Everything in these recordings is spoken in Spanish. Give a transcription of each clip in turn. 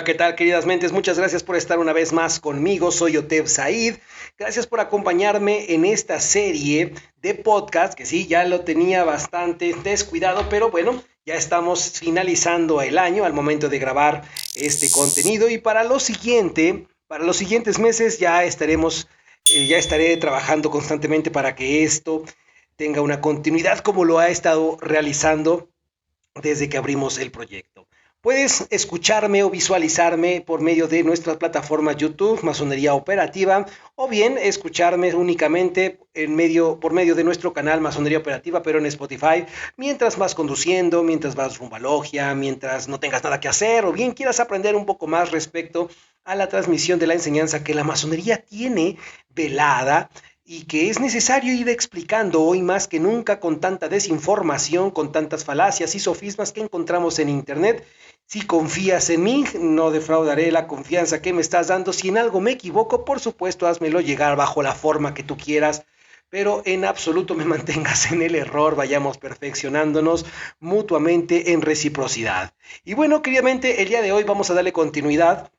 Hola, ¿qué tal, queridas mentes? Muchas gracias por estar una vez más conmigo. Soy Oteb Said. Gracias por acompañarme en esta serie de podcast, que sí, ya lo tenía bastante descuidado, pero bueno, ya estamos finalizando el año al momento de grabar este contenido y para los siguientes meses ya estaré trabajando constantemente para que esto tenga una continuidad como lo ha estado realizando desde que abrimos el proyecto. Puedes escucharme o visualizarme por medio de nuestras plataformas YouTube, Masonería Operativa, o bien escucharme únicamente por medio de nuestro canal Masonería Operativa, pero en Spotify, mientras vas conduciendo, mientras vas rumbo a logia, mientras no tengas nada que hacer, o bien quieras aprender un poco más respecto a la transmisión de la enseñanza que la masonería tiene velada y que es necesario ir explicando hoy más que nunca con tanta desinformación, con tantas falacias y sofismas que encontramos en Internet. Si confías en mí, no defraudaré la confianza que me estás dando. Si en algo me equivoco, por supuesto, házmelo llegar bajo la forma que tú quieras, pero en absoluto me mantengas en el error, vayamos perfeccionándonos mutuamente en reciprocidad. Y bueno, queridamente, el día de hoy vamos a darle continuidad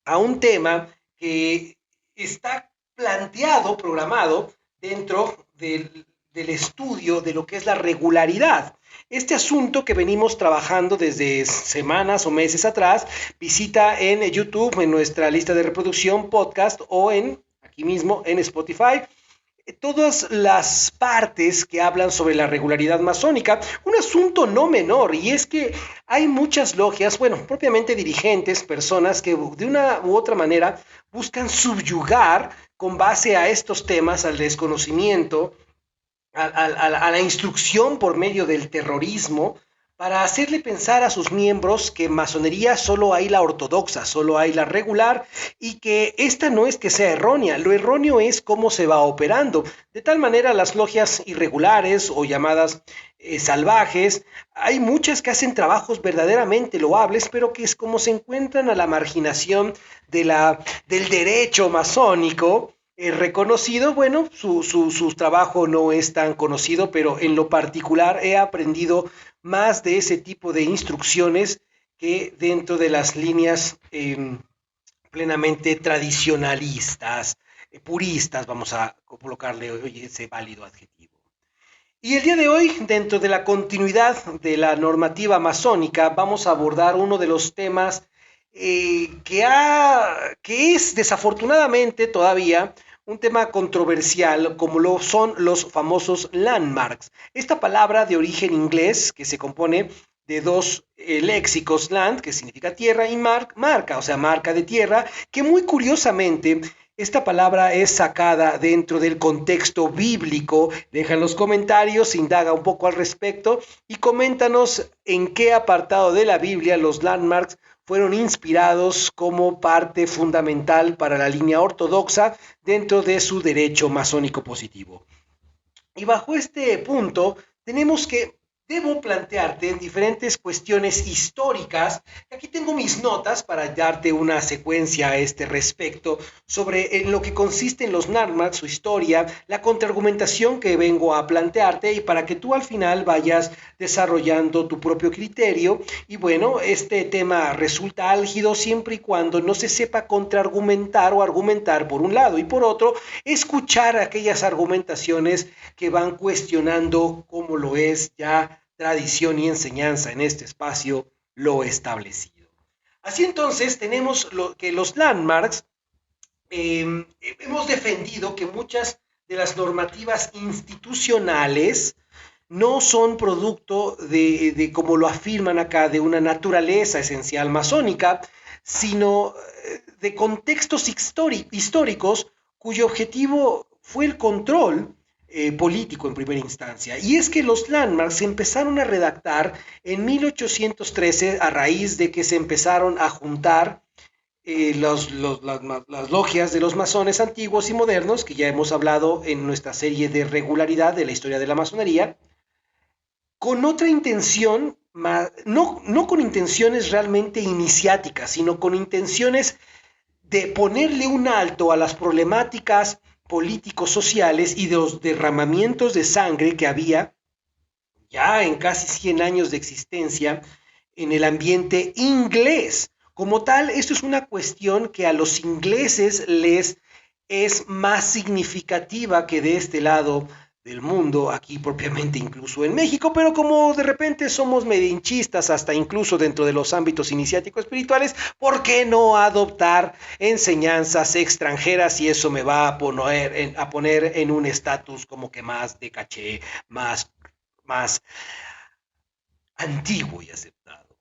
a un tema que está planteado, programado dentro del estudio de lo que es la regularidad. Este asunto que venimos trabajando desde semanas o meses atrás, visita en YouTube, en nuestra lista de reproducción, podcast o aquí mismo en Spotify, todas las partes que hablan sobre la regularidad masónica, un asunto no menor, y es que hay muchas logias, bueno, propiamente dirigentes, personas que de una u otra manera buscan subyugar con base a estos temas, al desconocimiento, a la instrucción por medio del terrorismo, para hacerle pensar a sus miembros que en masonería solo hay la ortodoxa, solo hay la regular, y que esta no es que sea errónea, lo erróneo es cómo se va operando. De tal manera las logias irregulares o llamadas salvajes, hay muchas que hacen trabajos verdaderamente loables, pero que es como se encuentran a la marginación del derecho masónico, reconocido. Bueno, su trabajo no es tan conocido, pero en lo particular he aprendido más de ese tipo de instrucciones que dentro de las líneas plenamente tradicionalistas, puristas, vamos a colocarle hoy ese válido adjetivo. Y el día de hoy, dentro de la continuidad de la normativa masónica, vamos a abordar uno de los temas que es desafortunadamente todavía un tema controversial, como lo son los famosos landmarks. Esta palabra de origen inglés, que se compone de dos léxicos, land, que significa tierra, y marca, o sea, marca de tierra, que muy curiosamente esta palabra es sacada dentro del contexto bíblico. Deja en los comentarios, indaga un poco al respecto y coméntanos en qué apartado de la Biblia los landmarks fueron inspirados como parte fundamental para la línea ortodoxa dentro de su derecho masónico positivo. Y bajo este punto tenemos que debo plantearte diferentes cuestiones históricas. Aquí tengo mis notas para darte una secuencia a este respecto sobre en lo que consisten los landmarks, su historia, la contraargumentación que vengo a plantearte y para que tú al final vayas desarrollando tu propio criterio. Y bueno, este tema resulta álgido siempre y cuando no se sepa contraargumentar o argumentar por un lado y por otro, escuchar aquellas argumentaciones que van cuestionando cómo lo es ya tradición y enseñanza en este espacio lo establecido. Así entonces tenemos que los landmarks, hemos defendido que muchas de las normativas institucionales no son producto como lo afirman acá, de una naturaleza esencial masónica, sino de contextos históricos cuyo objetivo fue el control político en primera instancia. Y es que los landmarks se empezaron a redactar en 1813 a raíz de que se empezaron a juntar las logias de los masones antiguos y modernos, que ya hemos hablado en nuestra serie de regularidad de la historia de la masonería, con otra intención, no con intenciones realmente iniciáticas, sino con intenciones de ponerle un alto a las problemáticas políticos sociales y de los derramamientos de sangre que había ya en casi 100 años de existencia en el ambiente inglés. Como tal, esto es una cuestión que a los ingleses les es más significativa que de este lado del mundo, aquí propiamente incluso en México, pero como de repente somos medinchistas hasta incluso dentro de los ámbitos iniciáticos espirituales, ¿por qué no adoptar enseñanzas extranjeras? Y eso me va a poner en un estatus como que más de caché, más antiguo y aceptado.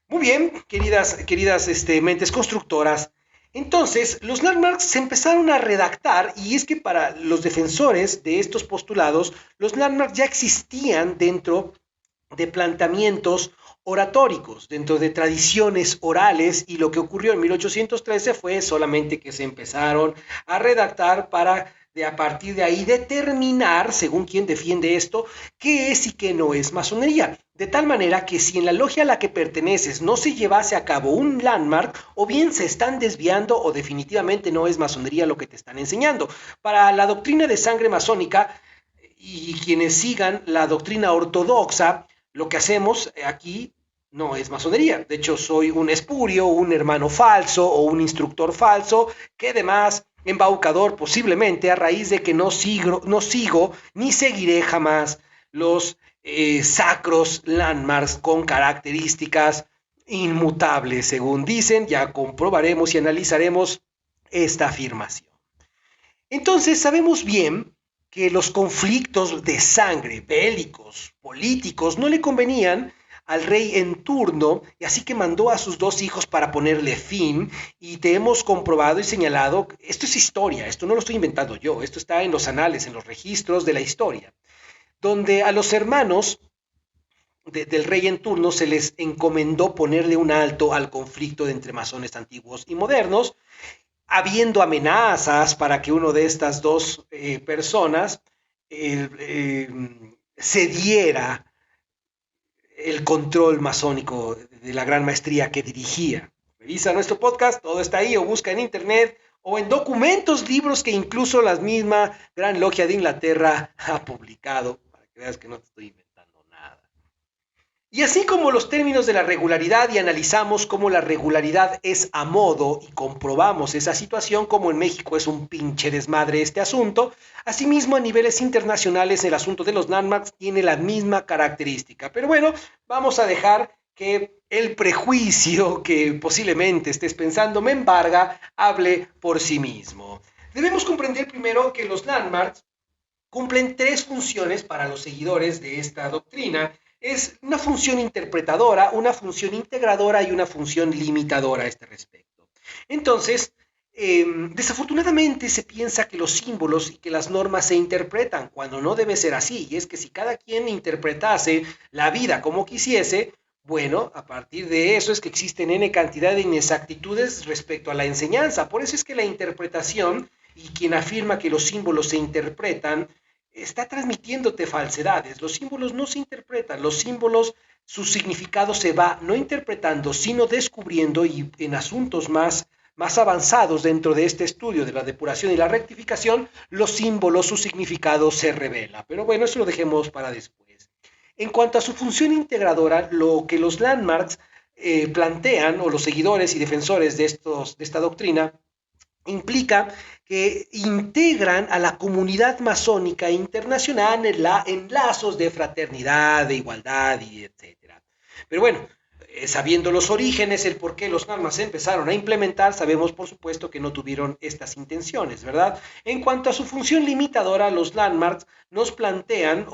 Muy bien, queridas mentes constructoras. Entonces, los landmarks se empezaron a redactar y es que para los defensores de estos postulados, los landmarks ya existían dentro de planteamientos oratóricos, dentro de tradiciones orales, y lo que ocurrió en 1813 fue solamente que se empezaron a redactar para de a partir de ahí determinar, según quien defiende esto, qué es y qué no es masonería. De tal manera que si en la logia a la que perteneces no se llevase a cabo un landmark, o bien se están desviando o definitivamente no es masonería lo que te están enseñando. Para la doctrina de sangre masónica y quienes sigan la doctrina ortodoxa, lo que hacemos aquí no es masonería. De hecho, soy un espurio, un hermano falso o un instructor falso, que además embaucador posiblemente a raíz de que no sigo ni seguiré jamás los sacros landmarks con características inmutables, según dicen. Ya comprobaremos y analizaremos esta afirmación. Entonces, sabemos bien que los conflictos de sangre, bélicos, políticos, no le convenían al rey en turno, y así que mandó a sus dos hijos para ponerle fin, y te hemos comprobado y señalado, esto es historia, esto no lo estoy inventando yo, esto está en los anales, en los registros de la historia, donde a los hermanos del rey en turno se les encomendó ponerle un alto al conflicto entre masones antiguos y modernos, habiendo amenazas para que uno de estas dos personas cediera el control masónico de la gran maestría que dirigía. Revisa nuestro podcast, todo está ahí, o busca en internet o en documentos, libros que incluso la misma Gran Logia de Inglaterra ha publicado, para que veas que no te estoy inventando nada. Y así como los términos de la regularidad, y analizamos cómo la regularidad es a modo y comprobamos esa situación, como en México es un pinche desmadre este asunto, asimismo a niveles internacionales el asunto de los landmarks tiene la misma característica. Pero bueno, vamos a dejar que el prejuicio que posiblemente estés pensando me embarga, hable por sí mismo. Debemos comprender primero que los landmarks cumplen tres funciones para los seguidores de esta doctrina. Es una función interpretadora, una función integradora y una función limitadora a este respecto. Entonces, desafortunadamente se piensa que los símbolos y que las normas se interpretan cuando no debe ser así. Y es que si cada quien interpretase la vida como quisiese, bueno, a partir de eso es que existen N cantidad de inexactitudes respecto a la enseñanza. Por eso es que la interpretación y quien afirma que los símbolos se interpretan está transmitiéndote falsedades. Los símbolos no se interpretan, los símbolos, su significado se va no interpretando, sino descubriendo, y en asuntos más avanzados dentro de este estudio de la depuración y la rectificación, los símbolos, su significado se revela. Pero bueno, eso lo dejemos para después. En cuanto a su función integradora, lo que los landmarks plantean, o los seguidores y defensores de esta doctrina, implica que integran a la comunidad masónica internacional en lazos de fraternidad, de igualdad y etcétera. Pero bueno, sabiendo los orígenes, el por qué los normas se empezaron a implementar, sabemos por supuesto que no tuvieron estas intenciones, ¿verdad? En cuanto a su función limitadora, los landmarks nos plantean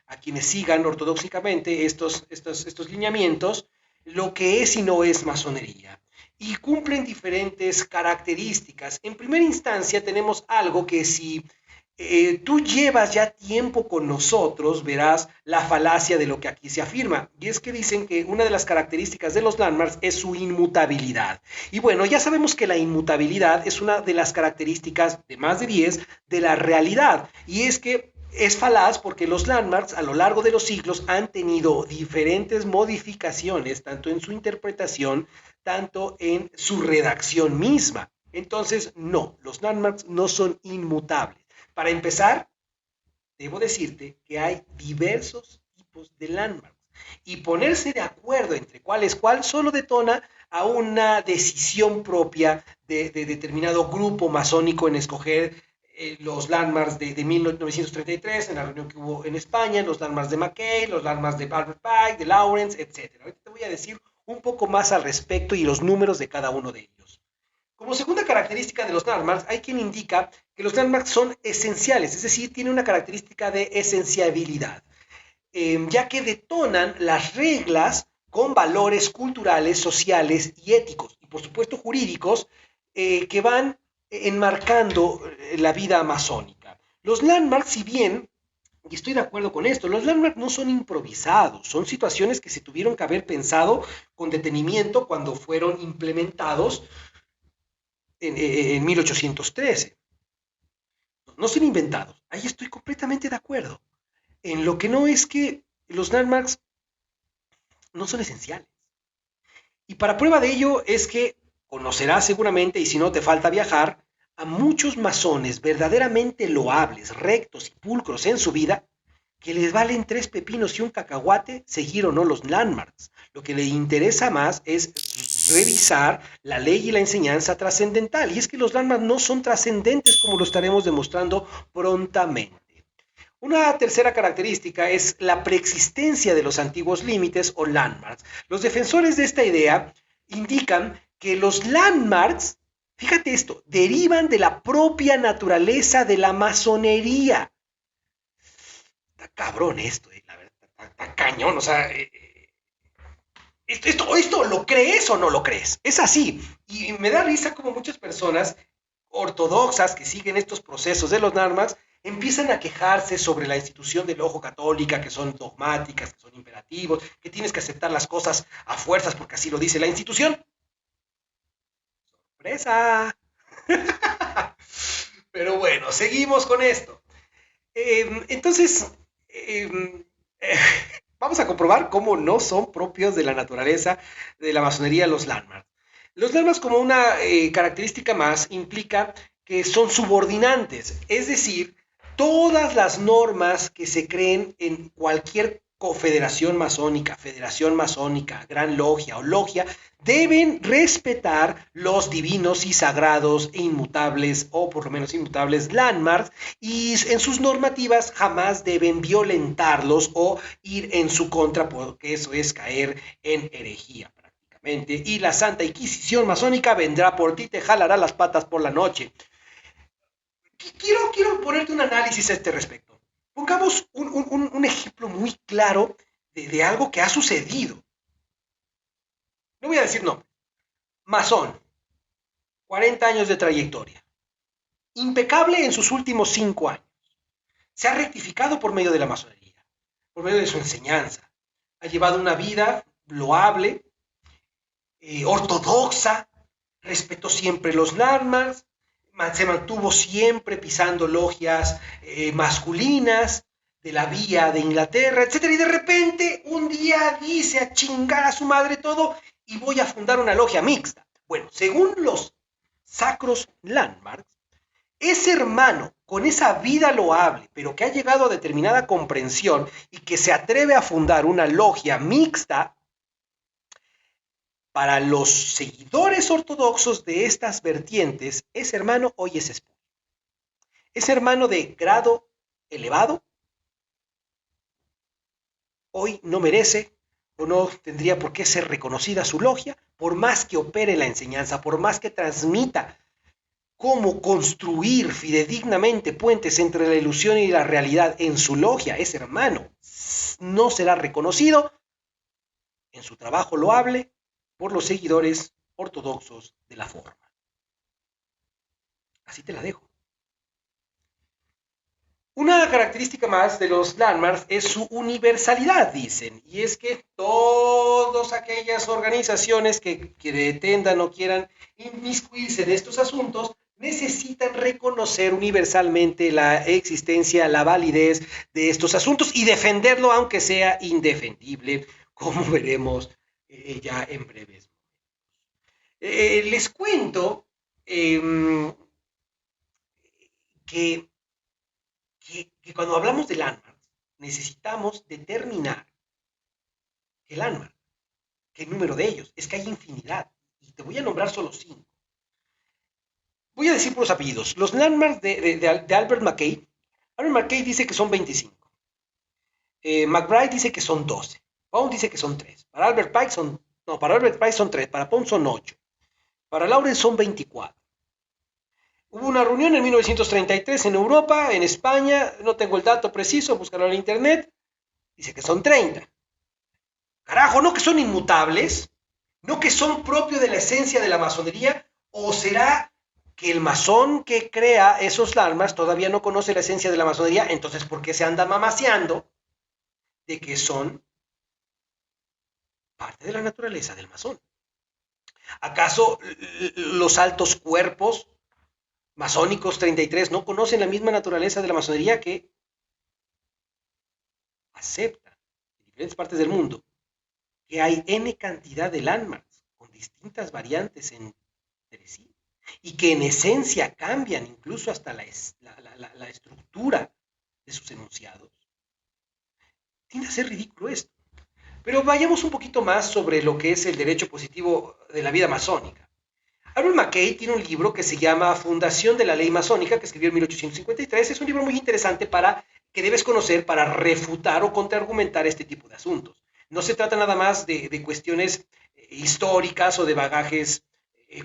a quienes sigan ortodoxicamente estos lineamientos, lo que es y no es masonería, y cumplen diferentes características. En primera instancia tenemos algo que si tú llevas ya tiempo con nosotros, verás la falacia de lo que aquí se afirma. Y es que dicen que una de las características de los landmarks es su inmutabilidad. Y bueno, ya sabemos que la inmutabilidad es una de las características de más de 10 de la realidad. Y es que es falaz porque los landmarks a lo largo de los siglos han tenido diferentes modificaciones, tanto en su interpretación, tanto en su redacción misma. Entonces, no, los landmarks no son inmutables. Para empezar, debo decirte que hay diversos tipos de landmarks, y ponerse de acuerdo entre cuál es cuál solo detona a una decisión propia de determinado grupo masónico en escoger los landmarks de 1933, en la reunión que hubo en España, los landmarks de Mackay, los landmarks de Albert Pike, de Lawrence, etc. Ahorita te voy a decir un poco más al respecto y los números de cada uno de ellos. Como segunda característica de los landmarks, hay quien indica que los landmarks son esenciales, es decir, tienen una característica de esenciabilidad, ya que detonan las reglas con valores culturales, sociales y éticos, y por supuesto jurídicos, que van enmarcando la vida masónica. Los landmarks, si bien, y estoy de acuerdo con esto, los landmarks no son improvisados, son situaciones que se tuvieron que haber pensado con detenimiento cuando fueron implementados en 1813. No son inventados, ahí estoy completamente de acuerdo. En lo que no es que los landmarks no son esenciales. Y para prueba de ello es que conocerás seguramente, y si no te falta viajar, a muchos masones verdaderamente loables, rectos y pulcros en su vida, que les valen tres pepinos y un cacahuate seguir o no los landmarks. Lo que le interesa más es revisar la ley y la enseñanza trascendental. Y es que los landmarks no son trascendentes como lo estaremos demostrando prontamente. Una tercera característica es la preexistencia de los antiguos límites o landmarks. Los defensores de esta idea indican que los landmarks, fíjate esto, derivan de la propia naturaleza de la masonería. Está cabrón esto, la verdad, está cañón, o sea, esto lo crees o no lo crees, es así. Y me da risa como muchas personas ortodoxas que siguen estos procesos de los landmarks empiezan a quejarse sobre la institución del ojo católica, que son dogmáticas, que son imperativos, que tienes que aceptar las cosas a fuerzas porque así lo dice la institución. ¡Sorpresa! Pero bueno, seguimos con esto. Entonces, vamos a comprobar cómo no son propios de la naturaleza de la masonería los landmarks. Los landmarks, como una característica más, implica que son subordinantes, es decir, todas las normas que se creen en cualquier confederación masónica, gran logia o logia, deben respetar los divinos y sagrados e inmutables, o por lo menos inmutables, landmarks, y en sus normativas jamás deben violentarlos o ir en su contra, porque eso es caer en herejía prácticamente. Y la Santa Inquisición masónica vendrá por ti, te jalará las patas por la noche. Quiero ponerte un análisis a este respecto. Pongamos un ejemplo muy claro de algo que ha sucedido. No voy a decir nombre. Masón, 40 años de trayectoria. Impecable en sus últimos 5 años. Se ha rectificado por medio de la masonería, por medio de su enseñanza. Ha llevado una vida loable, ortodoxa, respetó siempre los landmarks, se mantuvo siempre pisando logias masculinas de la vía de Inglaterra, etcétera, y de repente un día dice a chingar a su madre todo y voy a fundar una logia mixta. Bueno, según los sacros landmarks, ese hermano con esa vida loable, pero que ha llegado a determinada comprensión y que se atreve a fundar una logia mixta, para los seguidores ortodoxos de estas vertientes, ese hermano hoy es esposo. Ese hermano de grado elevado hoy no merece o no tendría por qué ser reconocida su logia, por más que opere la enseñanza, por más que transmita cómo construir fidedignamente puentes entre la ilusión y la realidad en su logia. Ese hermano no será reconocido en su trabajo loable por los seguidores ortodoxos de la forma. Así te la dejo. Una característica más de los landmarks es su universalidad, dicen, y es que todas aquellas organizaciones que pretendan o quieran inmiscuirse en estos asuntos necesitan reconocer universalmente la existencia, la validez de estos asuntos y defenderlo aunque sea indefendible, como veremos ya en breves. Les cuento que, que cuando hablamos de landmarks necesitamos determinar qué landmark, qué número de ellos. Es que hay infinidad Y te voy a nombrar solo 5. Voy a decir por los apellidos. Los landmarks de Albert McKay. Albert McKay dice que son 25. McBride dice que son 12. Pound dice que son 3. Para Albert Pike son... No, para Albert Pike son 3. Para Pound son 8. Para Lawrence son 24. Hubo una reunión en 1933 en Europa, en España. No tengo el dato preciso, búscalo en internet. Dice que son 30. Carajo, ¿no que son inmutables? ¿No que son propio de la esencia de la masonería? ¿O será que el masón que crea esos landmarks todavía no conoce la esencia de la masonería? Entonces, ¿por qué se anda mamaseando de que son parte de la naturaleza del masón? ¿Acaso los altos cuerpos masónicos 33 no conocen la misma naturaleza de la masonería que acepta en diferentes partes del mundo que hay N cantidad de landmarks con distintas variantes entre sí y que en esencia cambian incluso hasta la estructura de sus enunciados? Tiende a ser ridículo esto. Pero vayamos un poquito más sobre lo que es el derecho positivo de la vida masónica. Albert McKay tiene un libro que se llama Fundación de la Ley Masónica, que escribió en 1853. Es un libro muy interesante que debes conocer para refutar o contraargumentar este tipo de asuntos. No se trata nada más de cuestiones históricas o de bagajes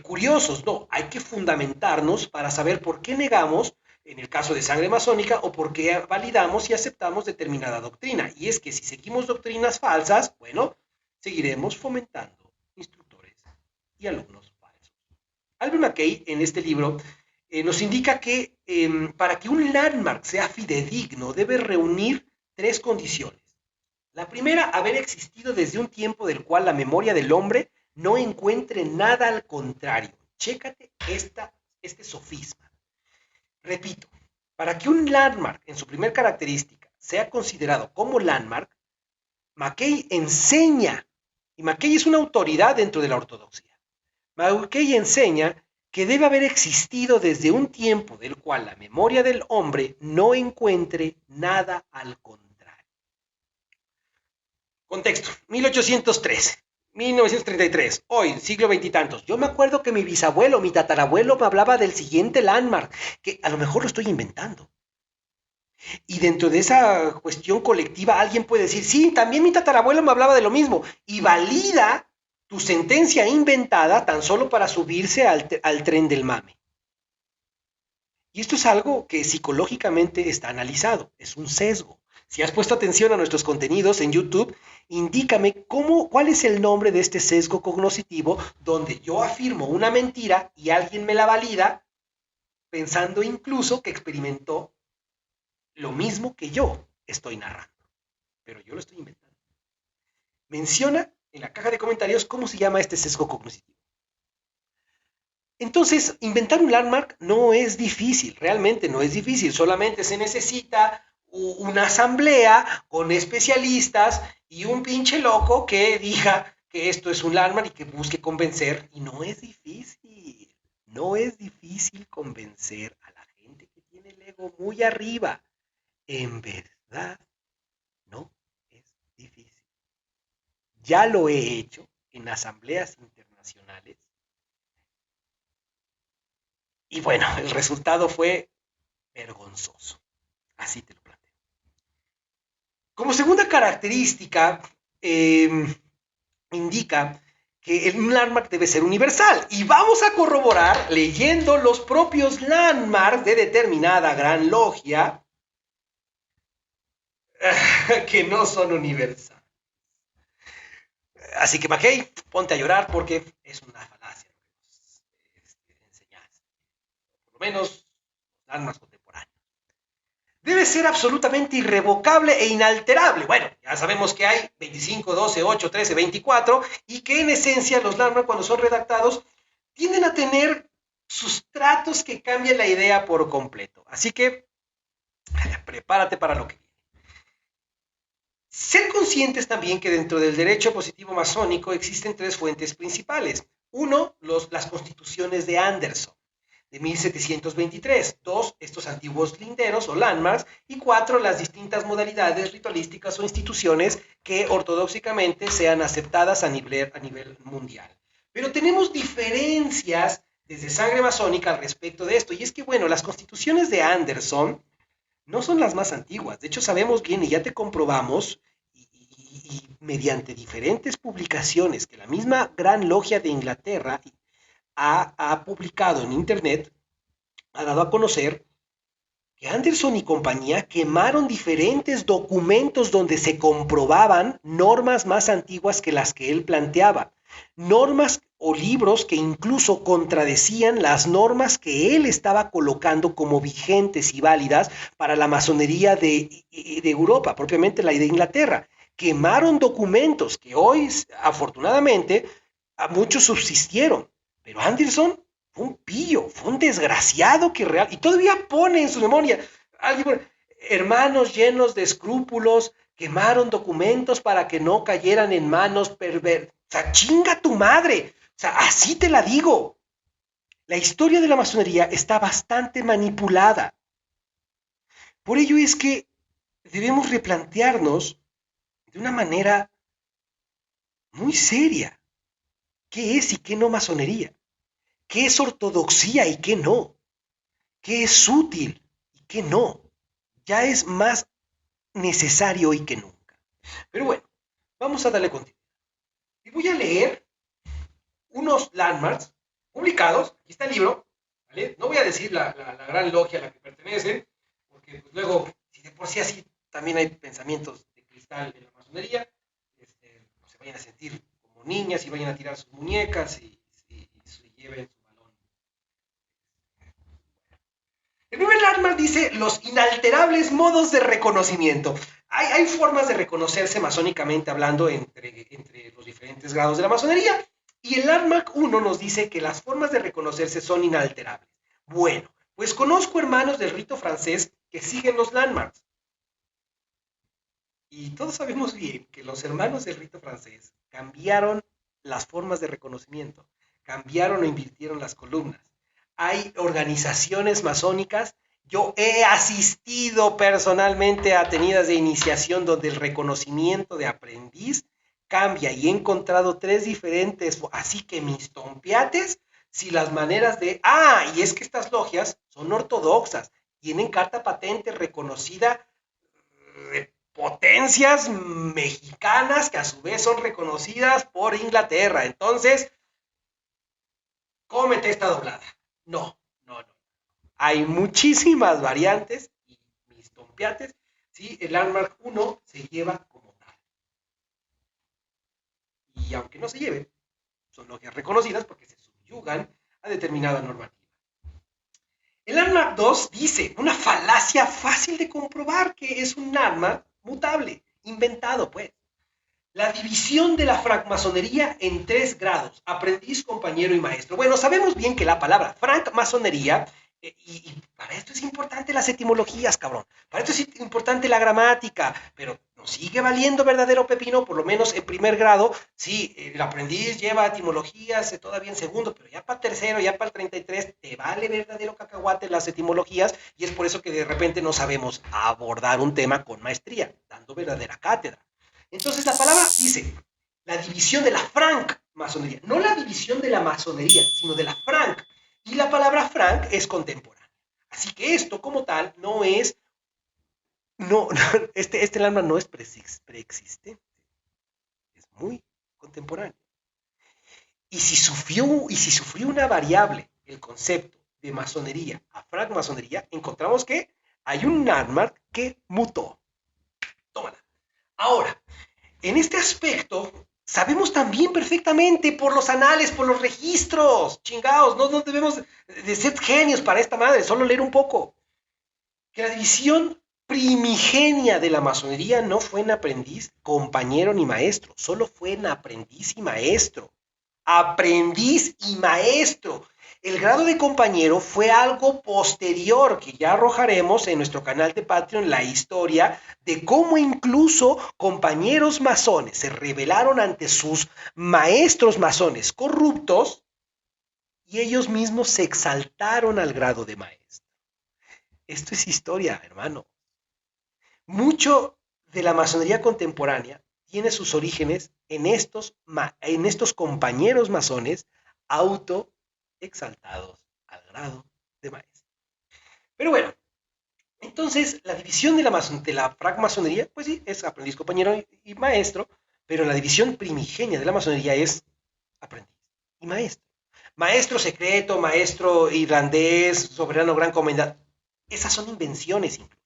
curiosos, no. Hay que fundamentarnos para saber por qué negamos, en el caso de sangre masónica, o por qué validamos y aceptamos determinada doctrina. Y es que si seguimos doctrinas falsas, bueno, seguiremos fomentando instructores y alumnos falsos. Albert McKay, en este libro, nos indica que para que un landmark sea fidedigno, debe reunir 3 condiciones. La primera, haber existido desde un tiempo del cual la memoria del hombre no encuentre nada al contrario. Chécate este sofisma. Repito, para que un landmark en su primer característica sea considerado como landmark, McKay enseña, y McKay es una autoridad dentro de la ortodoxia, McKay enseña que debe haber existido desde un tiempo del cual la memoria del hombre no encuentre nada al contrario. Contexto, 1813. 1933, hoy, siglo veintitantos. Yo me acuerdo que mi bisabuelo, mi tatarabuelo me hablaba del siguiente landmark, que a lo mejor lo estoy inventando. Y dentro de esa cuestión colectiva alguien puede decir, sí, también mi tatarabuelo me hablaba de lo mismo, y valida tu sentencia inventada tan solo para subirse al tren del mame. Y esto es algo que psicológicamente está analizado, es un sesgo. Si has puesto atención a nuestros contenidos en YouTube, indícame cuál es el nombre de este sesgo cognoscitivo donde yo afirmo una mentira y alguien me la valida pensando incluso que experimentó lo mismo que yo estoy narrando. Pero yo lo estoy inventando. Menciona en la caja de comentarios cómo se llama este sesgo cognoscitivo. Entonces, inventar un landmark no es difícil, realmente no es difícil, solamente se necesita una asamblea con especialistas y un pinche loco que diga que esto es un landmark y que busque convencer. Y no es difícil, no es difícil convencer a la gente que tiene el ego muy arriba. En verdad, no es difícil. Ya lo he hecho en asambleas internacionales. Y bueno, el resultado fue vergonzoso. Así te lo planteo. Como segunda característica, indica que el landmark debe ser universal. Y vamos a corroborar leyendo los propios landmarks de determinada gran logia que no son universales. Así que, McKay, ponte a llorar porque es una falacia lo que nos enseñaste. Por lo menos, landmarks contemporáneos. Debe ser absolutamente irrevocable e inalterable. Bueno, ya sabemos que hay 25, 12, 8, 13, 24 y que en esencia los landmarks cuando son redactados tienden a tener sustratos que cambian la idea por completo. Así que prepárate para lo que viene. Ser conscientes también que dentro del derecho positivo masónico existen 3 fuentes principales. 1, las constituciones de Anderson, de 1723. 2, estos antiguos linderos o landmarks. Y 4, las distintas modalidades ritualísticas o instituciones que ortodoxicamente sean aceptadas a nivel mundial. Pero tenemos diferencias desde sangre masónica al respecto de esto. Y es que, bueno, las constituciones de Anderson no son las más antiguas. De hecho, sabemos bien y ya te comprobamos, y mediante diferentes publicaciones que la misma Gran Logia de Inglaterra ha publicado en Internet, ha dado a conocer que Anderson y compañía quemaron diferentes documentos donde se comprobaban normas más antiguas que las que él planteaba, normas o libros que incluso contradecían las normas que él estaba colocando como vigentes y válidas para la masonería de Europa, propiamente la de Inglaterra. Quemaron documentos que hoy, afortunadamente, a muchos subsistieron, pero Anderson fue un pillo, fue un desgraciado que real. Y todavía pone en su memoria, alguien pone, hermanos llenos de escrúpulos quemaron documentos para que no cayeran en manos perversas. O sea, chinga tu madre. O sea, así te la digo. La historia de la masonería está bastante manipulada. Por ello es que debemos replantearnos de una manera muy seria qué es y qué no masonería, qué es ortodoxia y qué no, qué es útil y qué no. Ya es más necesario hoy que nunca. Pero bueno, vamos a darle continuidad. Y voy a leer unos landmarks publicados. Aquí está el libro. ¿Vale? No voy a decir la gran logia a la que pertenecen, porque pues, luego, si de por sí así también hay pensamientos de cristal en la masonería, pues, se vayan a sentir como niñas y vayan a tirar sus muñecas y se lleven su balón. El primer landmark dice los inalterables modos de reconocimiento. Hay formas de reconocerse masónicamente hablando entre los diferentes grados de la masonería. Y el landmark 1 nos dice que las formas de reconocerse son inalterables. Bueno, pues conozco hermanos del rito francés que siguen los landmarks. Y todos sabemos bien que los hermanos del rito francés cambiaron las formas de reconocimiento, cambiaron o invirtieron las columnas. Hay organizaciones masónicas. Yo he asistido personalmente a tenidas de iniciación donde el reconocimiento de aprendiz cambia y he encontrado tres diferentes, así que mis tompiates, si las maneras de, y es que estas logias son ortodoxas, tienen carta patente reconocida de potencias mexicanas que a su vez son reconocidas por Inglaterra. Entonces, cómete esta doblada. No, no, no. Hay muchísimas variantes y mis tompiates, ¿sí? El landmark 1 se lleva como tal. Y aunque no se lleven, son logias reconocidas porque se subyugan a determinada normativa. El landmark 2 dice una falacia fácil de comprobar que es un landmark mutable, inventado pues. La división de la francmasonería en tres grados, aprendiz, compañero y maestro. Bueno, sabemos bien que la palabra francmasonería, y para esto es importante las etimologías, cabrón. Para esto es importante la gramática, pero nos sigue valiendo verdadero pepino, por lo menos en primer grado. Sí, el aprendiz lleva etimologías todavía en segundo, pero ya para el tercero, ya para el 33, te vale verdadero cacahuate las etimologías, y es por eso que de repente no sabemos abordar un tema con maestría, dando verdadera cátedra. Entonces la palabra dice la división de la francmasonería, no la división de la masonería, sino de la franc. Y la palabra franc es contemporánea. Así que esto como tal no es, no, este landmark no es preexistente, es muy contemporáneo. Y si sufrió una variable, el concepto de masonería a francmasonería, encontramos que hay un landmark que mutó. Tómala. Ahora, en este aspecto, sabemos también perfectamente por los anales, por los registros, chingados, no debemos de ser genios para esta madre, solo leer un poco, que la división primigenia de la masonería no fue en aprendiz, compañero ni maestro, solo fue en aprendiz y maestro. Aprendiz y maestro. El grado de compañero fue algo posterior que ya arrojaremos en nuestro canal de Patreon la historia de cómo incluso compañeros masones se rebelaron ante sus maestros masones corruptos y ellos mismos se exaltaron al grado de maestro. Esto es historia, hermano. Mucho de la masonería contemporánea tiene sus orígenes en estos compañeros masones autoexaltados al grado de maestro. Pero bueno, entonces la división de la francmasonería, pues sí, es aprendiz, compañero y maestro, pero la división primigenia de la masonería es aprendiz y maestro. Maestro secreto, maestro irlandés, soberano gran comendador. Esas son invenciones incluso.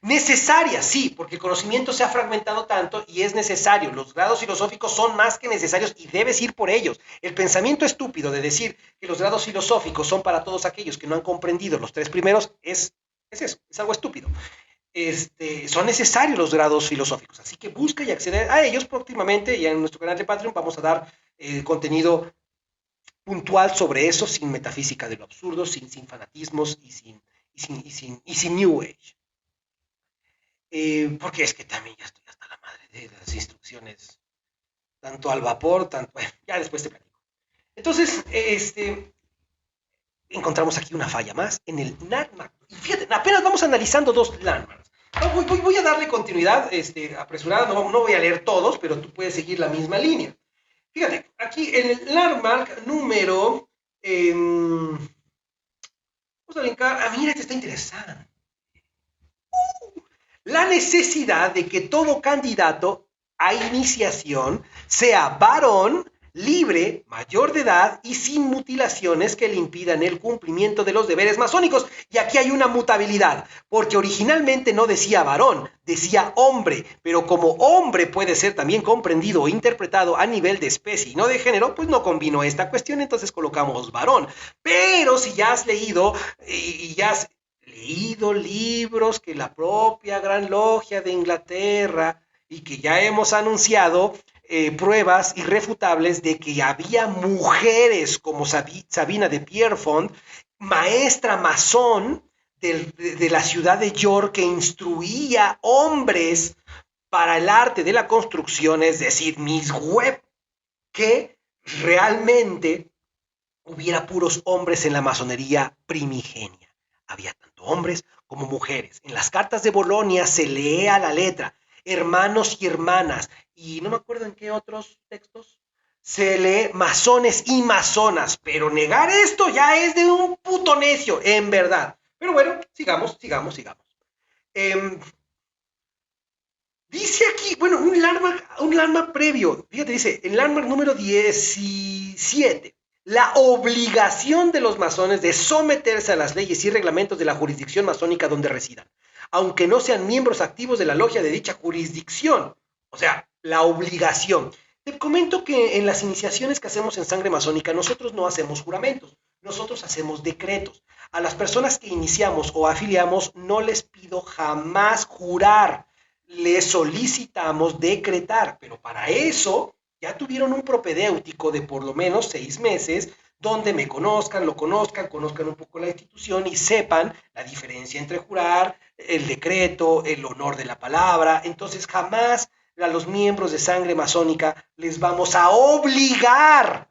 Necesarias, sí, porque el conocimiento se ha fragmentado tanto y es necesario. Los grados filosóficos son más que necesarios y debes ir por ellos. El pensamiento estúpido de decir que los grados filosóficos son para todos aquellos que no han comprendido los tres primeros es eso, es algo estúpido. Son necesarios los grados filosóficos, así que busca y accede a ellos próximamente y en nuestro canal de Patreon vamos a dar contenido puntual sobre eso, sin metafísica de lo absurdo, sin fanatismos y sin New Age. Porque es que también ya estoy hasta la madre de las instrucciones, tanto al vapor, tanto, bueno, ya después te platico. Entonces, encontramos aquí una falla más en el landmark. Y fíjate, apenas vamos analizando dos landmarks. No, voy a darle continuidad apresurada, no voy a leer todos, pero tú puedes seguir la misma línea. Fíjate, aquí en el landmark número... vamos a linkar... mira, este está interesante. La necesidad de que todo candidato a iniciación sea varón, libre, mayor de edad y sin mutilaciones que le impidan el cumplimiento de los deberes masónicos. Y aquí hay una mutabilidad, porque originalmente no decía varón, decía hombre, pero como hombre puede ser también comprendido o interpretado a nivel de especie y no de género, pues no combinó esta cuestión, entonces colocamos varón. Pero si ya has leído y ya has leído libros que la propia Gran Logia de Inglaterra y que ya hemos anunciado pruebas irrefutables de que había mujeres como Sabina de Pierrefont, maestra masón de la ciudad de York, que instruía hombres para el arte de la construcción, es decir, Miss Webb, que realmente hubiera puros hombres en la masonería primigenia. Había tanto hombres como mujeres. En las cartas de Bolonia se lee a la letra hermanos y hermanas, y no me acuerdo en qué otros textos se lee masones y masonas, pero negar esto ya es de un puto necio, en verdad. Pero bueno, sigamos. Dice aquí, bueno, un landmark previo, fíjate, dice, el landmark número 17. La obligación de los masones de someterse a las leyes y reglamentos de la jurisdicción masónica donde residan, aunque no sean miembros activos de la logia de dicha jurisdicción. O sea, la obligación. Te comento que en las iniciaciones que hacemos en sangre masónica, nosotros no hacemos juramentos, nosotros hacemos decretos. A las personas que iniciamos o afiliamos no les pido jamás jurar, les solicitamos decretar, pero para eso ya tuvieron un propedéutico de por lo menos 6 meses, donde me conozcan un poco la institución y sepan la diferencia entre jurar, el decreto, el honor de la palabra. Entonces jamás a los miembros de sangre masónica les vamos a obligar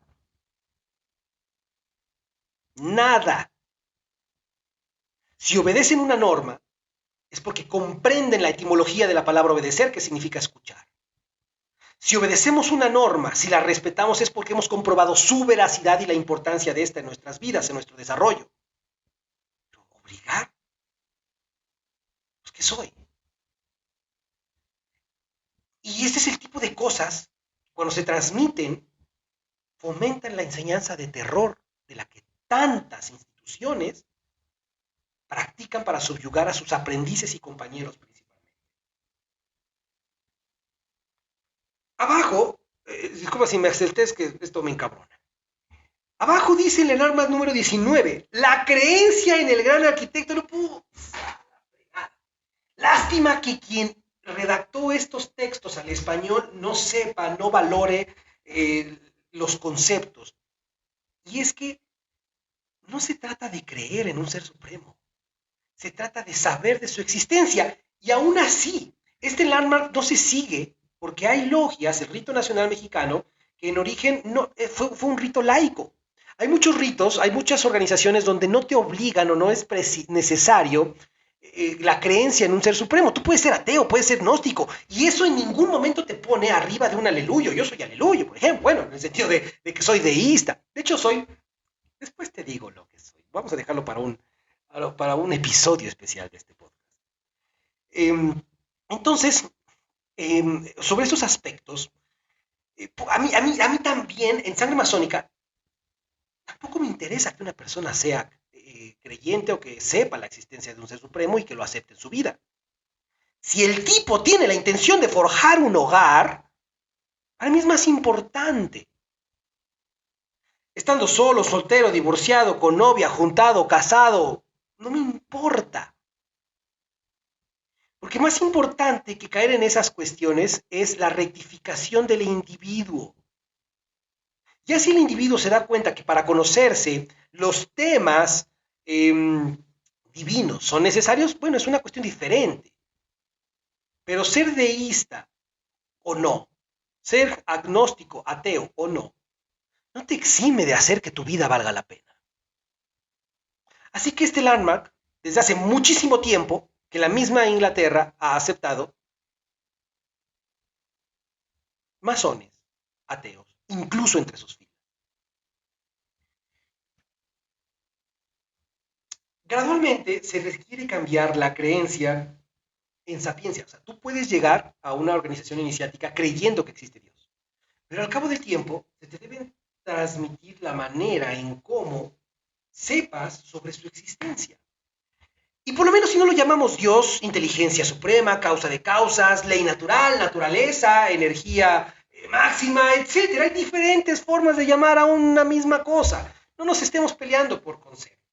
nada. Si obedecen una norma, es porque comprenden la etimología de la palabra obedecer, que significa escuchar. Si obedecemos una norma, si la respetamos, es porque hemos comprobado su veracidad y la importancia de esta en nuestras vidas, en nuestro desarrollo. Pero obligar, pues ¿qué soy? Y este es el tipo de cosas que cuando se transmiten fomentan la enseñanza de terror de la que tantas instituciones practican para subyugar a sus aprendices y compañeros principalmente. Abajo, disculpa si me exaltes, que esto me encabrona. Abajo dice en el arma número 19, la creencia en el gran arquitecto. Lástima que quien redactó estos textos al español no sepa, no valore los conceptos. Y es que no se trata de creer en un ser supremo, se trata de saber de su existencia. Y aún así, este landmark no se sigue porque hay logias, el rito nacional mexicano, que en origen no, fue un rito laico. Hay muchos ritos, hay muchas organizaciones donde no te obligan o no es necesario la creencia en un ser supremo. Tú puedes ser ateo, puedes ser gnóstico, y eso en ningún momento te pone arriba de un aleluyo. Yo soy aleluyo, por ejemplo, bueno, en el sentido de que soy deísta. De hecho, después te digo lo que soy. Vamos a dejarlo para un episodio especial de este podcast. Entonces, sobre esos aspectos, a mí también, en Sangre Masónica, tampoco me interesa que una persona sea creyente o que sepa la existencia de un ser supremo y que lo acepte en su vida. Si el tipo tiene la intención de forjar un hogar, para mí es más importante. Estando solo, soltero, divorciado, con novia, juntado, casado, no me importa. Porque más importante que caer en esas cuestiones es la rectificación del individuo. Ya si el individuo se da cuenta que para conocerse los temas divinos son necesarios, bueno, es una cuestión diferente. Pero ser deísta o no, ser agnóstico, ateo o no, no te exime de hacer que tu vida valga la pena. Así que este landmark, desde hace muchísimo tiempo, que la misma Inglaterra ha aceptado, masones, ateos, incluso entre sus filas. Gradualmente se requiere cambiar la creencia en sapiencia. O sea, tú puedes llegar a una organización iniciática creyendo que existe Dios, pero al cabo del tiempo se te debe transmitir la manera en cómo sepas sobre su existencia. Y por lo menos si no lo llamamos Dios, inteligencia suprema, causa de causas, ley natural, naturaleza, energía máxima, etcétera. Hay diferentes formas de llamar a una misma cosa. No nos estemos peleando por conceptos.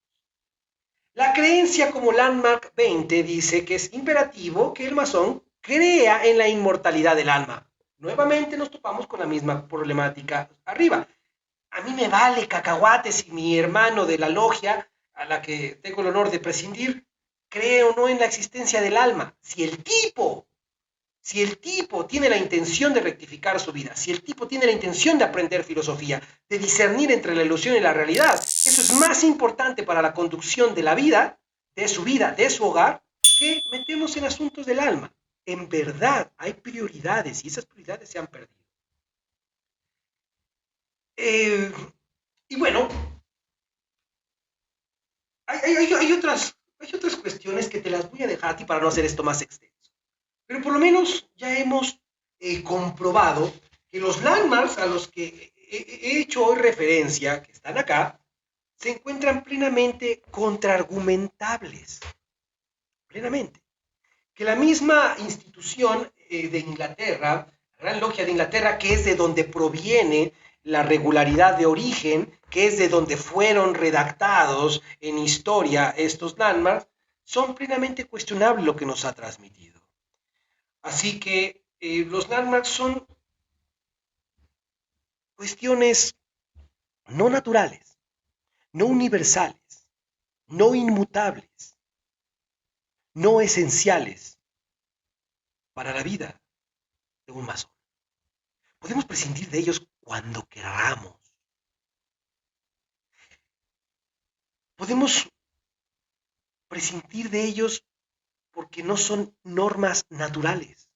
La creencia como Landmark 20 dice que es imperativo que el masón crea en la inmortalidad del alma. Nuevamente nos topamos con la misma problemática arriba. A mí me vale cacahuates si mi hermano de la logia, a la que tengo el honor de prescindir, cree o no en la existencia del alma. Si el tipo tiene la intención de rectificar su vida, si el tipo tiene la intención de aprender filosofía, de discernir entre la ilusión y la realidad, eso es más importante para la conducción de la vida, de su hogar, que metemos en asuntos del alma. En verdad, hay prioridades y esas prioridades se han perdido. Eh, y bueno, hay otras cuestiones que te las voy a dejar a ti para no hacer esto más extenso. Pero por lo menos ya hemos comprobado que los landmarks a los que he hecho hoy referencia, que están acá, se encuentran plenamente contraargumentables. Plenamente. Que la misma institución de Inglaterra, la Gran Logia de Inglaterra, que es de donde proviene la regularidad de origen, que es de donde fueron redactados en historia estos landmarks, son plenamente cuestionables lo que nos ha transmitido. Así que los landmarks son cuestiones no naturales, no universales, no inmutables, no esenciales para la vida de un masón. Podemos prescindir de ellos cuando queramos. Podemos prescindir de ellos porque no son normas naturales.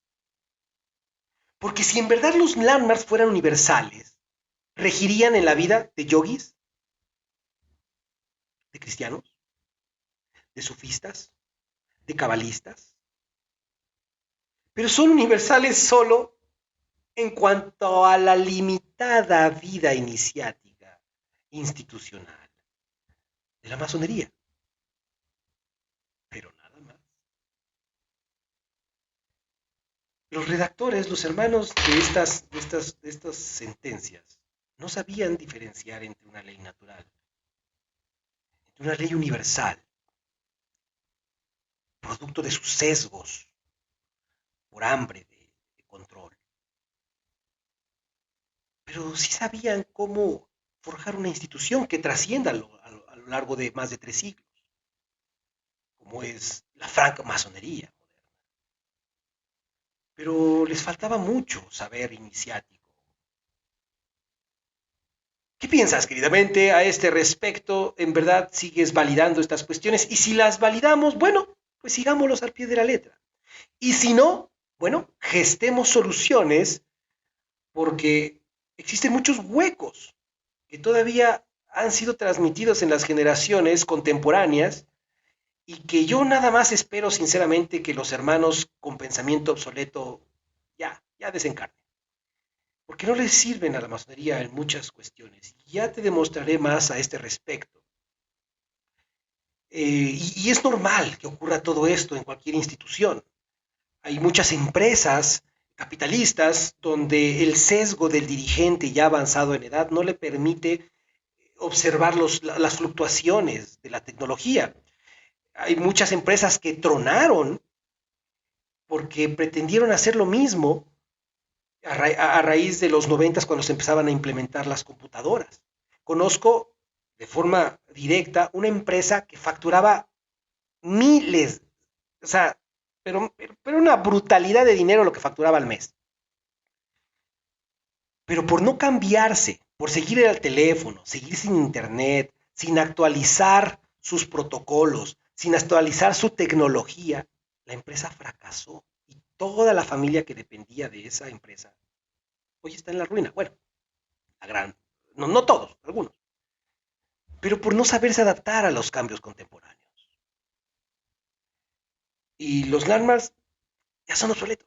Porque si en verdad los landmarks fueran universales, regirían en la vida de yogis, de cristianos, de sufistas, de cabalistas. Pero son universales solo en cuanto a la limitada vida iniciática institucional de la masonería. Pero nada más. Los redactores, los hermanos de estas sentencias, no sabían diferenciar entre una ley natural, entre una ley universal, producto de sus sesgos por hambre de control. Pero sí sabían cómo forjar una institución que trascienda a lo largo de más de 3 siglos, como es la francmasonería moderna. Pero les faltaba mucho saber iniciático. ¿Qué piensas, queridamente, a este respecto? ¿En verdad sigues validando estas cuestiones? Y si las validamos, bueno, pues sigámoslos al pie de la letra. Y si no, bueno, gestemos soluciones porque existen muchos huecos que todavía han sido transmitidos en las generaciones contemporáneas y que yo nada más espero sinceramente que los hermanos con pensamiento obsoleto ya desencarnen. Porque no les sirven a la masonería en muchas cuestiones. Ya te demostraré más a este respecto. Y es normal que ocurra todo esto en cualquier institución. Hay muchas empresas capitalistas donde el sesgo del dirigente ya avanzado en edad no le permite observar las fluctuaciones de la tecnología. Hay muchas empresas que tronaron porque pretendieron hacer lo mismo a raíz de los 90 cuando se empezaban a implementar las computadoras. Conozco de forma directa una empresa que facturaba miles, o sea, pero una brutalidad de dinero lo que facturaba al mes. Pero por no cambiarse, por seguir al teléfono, seguir sin internet, sin actualizar sus protocolos, sin actualizar su tecnología, la empresa fracasó y toda la familia que dependía de esa empresa hoy está en la ruina. Bueno, no todos, algunos, pero por no saberse adaptar a los cambios contemporáneos. Y los landmarks ya son obsoletos,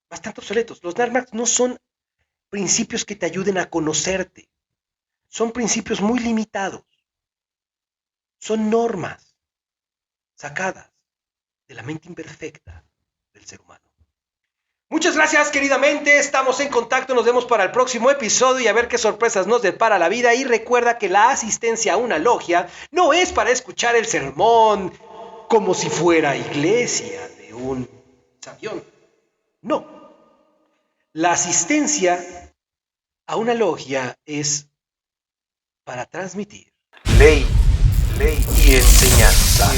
bastante obsoletos. Los landmarks no son principios que te ayuden a conocerte, son principios muy limitados, son normas sacadas de la mente imperfecta del ser humano. Muchas gracias, queridamente. Estamos en contacto. Nos vemos para el próximo episodio y a ver qué sorpresas nos depara la vida. Y recuerda que la asistencia a una logia no es para escuchar el sermón como si fuera iglesia de un sabión. No. La asistencia a una logia es para transmitir ley y enseñanza.